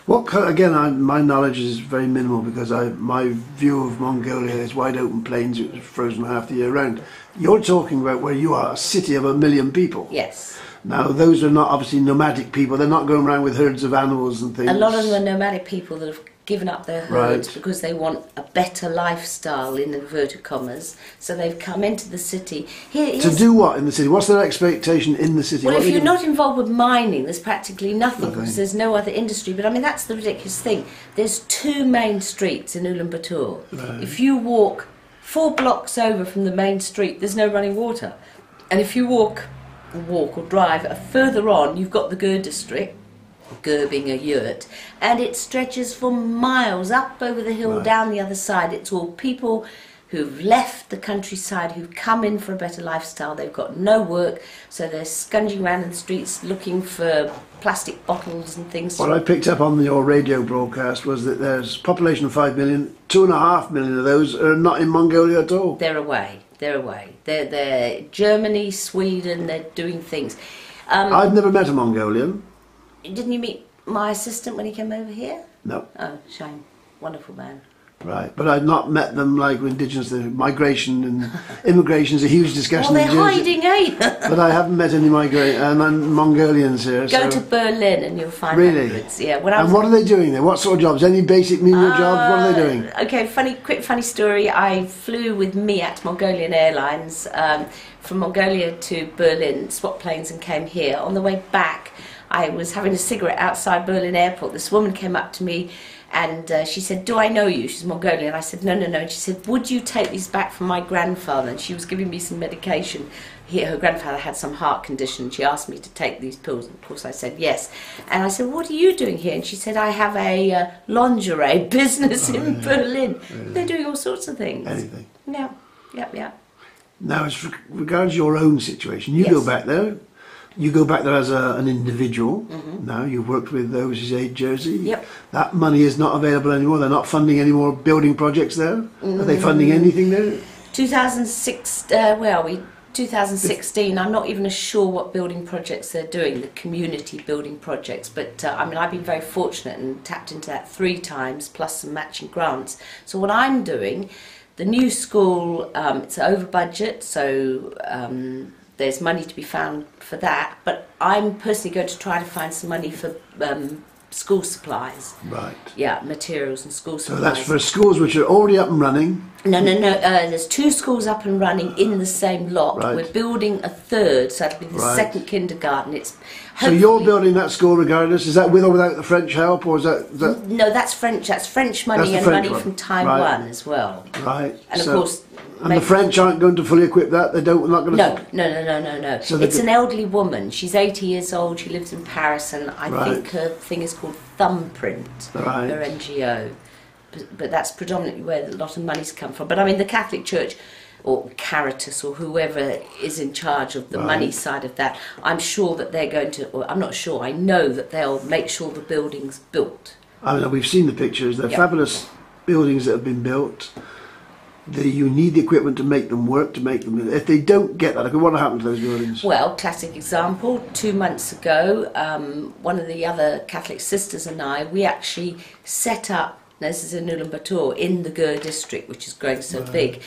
Again, my knowledge is very minimal because my view of Mongolia is wide open plains. It was frozen half the year round. You're talking about where you are, a city of 1 million people. Yes. Now, those are not obviously nomadic people. They're not going around with herds of animals and things. A lot of them are nomadic people that have given up their herds because they want a better lifestyle, in inverted commas. So they've come into the city. To do what in the city? What's their expectation in the city? Well, if you're not involved with mining, there's practically nothing because there's no other industry. But I mean, that's the ridiculous thing. There's 2 main streets in Ulaanbaatar. Right. If you walk 4 blocks over from the main street, there's no running water. And if you walk or drive further on, you've got the Gur district, Gur being a yurt, and it stretches for miles up over the hill, down the other side. It's all people who've left the countryside, who've come in for a better lifestyle. They've got no work, so they're scunging around in the streets looking for plastic bottles and things. What I picked up on your radio broadcast was that there's a population of 5 million, 2.5 million of those are not in Mongolia at all. They're away. They're away. They're Germany, Sweden, they're doing things. I've never met a Mongolian. Didn't you meet my assistant when he came over here? No. Oh, shame. Wonderful man. Right, but I've not met them like indigenous. Migration and immigration is a huge discussion. Well, they're hiding, eh? But I haven't met any Mongolians here. Go to Berlin and you'll find hundreds. Yeah. And what are they doing there? What sort of jobs? Any basic menial jobs? What are they doing? Okay, quick funny story. I flew with Miat Mongolian Airlines from Mongolia to Berlin, swapped planes and came here. On the way back, I was having a cigarette outside Berlin airport. This woman came up to me and she said, "Do I know you?" She's Mongolian. I said, "No, no, no." And she said, "Would you take these back from my grandfather?" And she was giving me some medication. Her grandfather had some heart condition. She asked me to take these pills. And of course I said yes. And I said, "What are you doing here?" And she said, "I have a lingerie business in Berlin." Really? They're doing all sorts of things. Anything. Yeah, yeah. Now, as regards your own situation, you go back there. You go back there as an individual. Now you've worked with Overseas Aid Jersey. Yep. That money is not available anymore. They're not funding any more building projects there. Are they funding anything there? 2016. I'm not even sure what building projects they're doing, the community building projects. But I mean, I've been very fortunate and tapped into that 3 times, plus some matching grants. So what I'm doing, the new school, it's over budget, so there's money to be found for that, but I'm personally going to try to find some money for school supplies. Right. Yeah, materials and school supplies. So that's for schools which are already up and running? No. There's 2 schools up and running in the same lot. Right. We're building a 3rd, so that'll be the 2nd kindergarten. So you're building that school regardless? Is that with or without the French help, or is that... No, that's French. That's French money and money from Taiwan as well. Right. And of course... And the French aren't going to fully equip that? They're not going to... No. So it's an elderly woman. She's 80 years old. She lives in Paris, and I think her thing is called Thumbprint, her NGO. But that's predominantly where a lot of money's come from. But I mean, the Catholic Church, or Caritas, or whoever is in charge of the money side of that, I'm sure that they're going to... Or I'm not sure, I know that they'll make sure the building's built. I mean, we've seen the pictures. They're fabulous buildings that have been built. You need the equipment to make them work, to make them... If they don't get that, what will happen to those buildings? Well, classic example, 2 months ago, one of the other Catholic sisters and I, we actually set up, this is in Ulaanbaatar, in the Gur district, which is growing so big.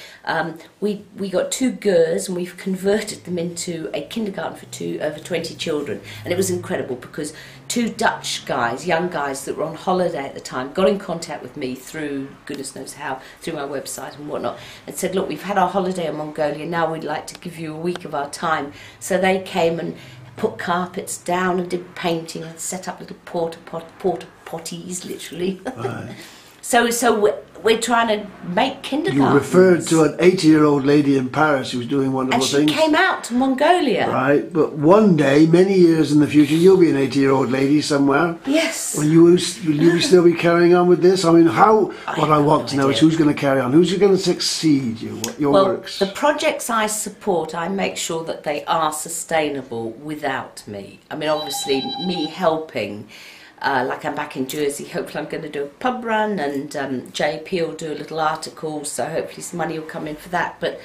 We got 2 Gurs and we've converted them into a kindergarten for over 20 children. And it was incredible because 2 Dutch guys, young guys that were on holiday at the time, got in contact with me through goodness knows how, through my website and whatnot, and said, "Look, we've had our holiday in Mongolia, now we'd like to give you a week of our time." So they came and put carpets down and did painting and set up little porta potties, literally. Right. So we're trying to make kindergartens. You referred to an 80-year-old lady in Paris who was doing wonderful things. And she came out to Mongolia. Right, but one day, many years in the future, you'll be an 80-year-old lady somewhere. Yes. Will you still be carrying on with this? I mean, what I want to know is who's going to carry on? Who's going to succeed your works? The projects I support, I make sure that they are sustainable without me. I mean, obviously, me helping... like I'm back in Jersey, hopefully I'm going to do a pub run, and JP will do a little article, so hopefully some money will come in for that. But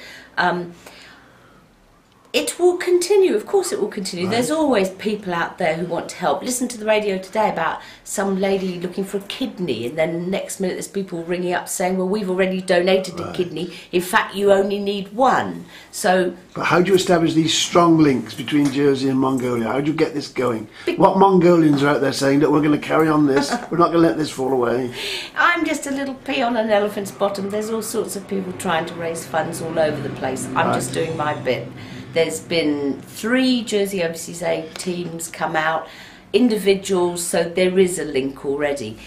It will continue, of course it will continue. Right. There's always people out there who want to help. Listen to the radio today about some lady looking for a kidney, and then the next minute there's people ringing up saying, well, we've already donated a kidney. In fact, you only need one. So, but how do you establish these strong links between Jersey and Mongolia? How do you get this going? What Mongolians are out there saying that we're going to carry on this, we're not going to let this fall away? I'm just a little pea on an elephant's bottom. There's all sorts of people trying to raise funds all over the place. I'm just doing my bit. There's been 3 Jersey Overseas Aid teams come out, individuals, so there is a link already.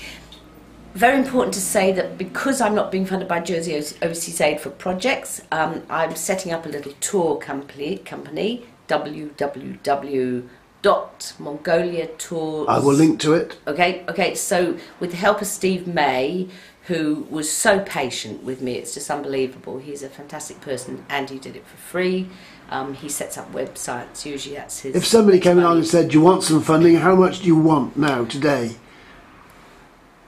Very important to say that because I'm not being funded by Jersey Overseas Aid for projects, I'm setting up a little tour company, www.mongoliatours. I will link to it. Okay, so with the help of Steve May, who was so patient with me, it's just unbelievable. He's a fantastic person and he did it for free. He sets up websites, usually that's his... If somebody came along and said, do you want some funding, how much do you want now, today?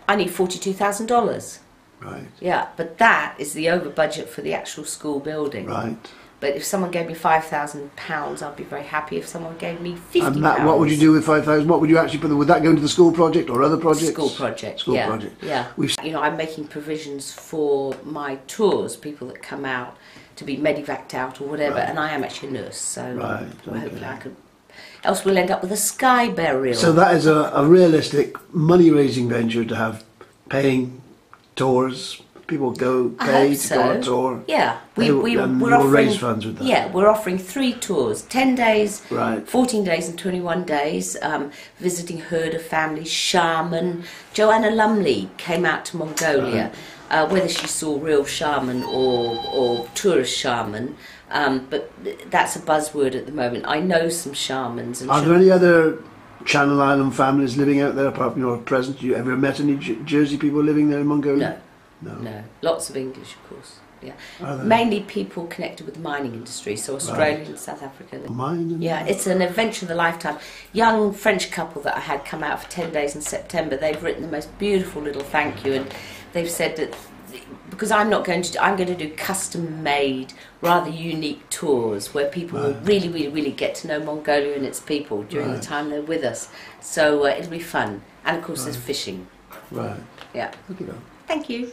I need $42,000. Right. Yeah, but that is the over budget for the actual school building. Right. But if someone gave me £5,000, I'd be very happy. If someone gave me £50... And that, what would you do with 5,000? What would you actually put? Would that go into the school project or other projects? School project, School yeah. project. Yeah. You know, I'm making provisions for my tours, people that come out to be medevaced out or whatever, and I am actually a nurse, so hopefully I could... Else we'll end up with a sky burial. So that is a realistic money-raising venture to have paying tours. People go pay to go on a tour. Yeah, we're offering, raise funds with that. Yeah, we're offering 3 tours: 10 days, right. 14 days, and 21 days. Visiting herder families, shaman. Joanna Lumley came out to Mongolia. Whether she saw real shaman or tourist shaman, but that's a buzzword at the moment. I know some shamans. And are there any other Channel Island families living out there apart from your present? Have you ever met any Jersey people living there in Mongolia? No. Lots of English, of course. Yeah, mainly people connected with the mining industry, so Australia and South Africa. Yeah, it's an adventure of a lifetime. Young French couple that I had come out for 10 days in September, they've written the most beautiful little thank you, and they've said that because I'm going to do custom-made, rather unique tours where people will really get to know Mongolia and its people during the time they're with us. So it'll be fun, and of course there's fishing. Right. Yeah. Look at that. Thank you.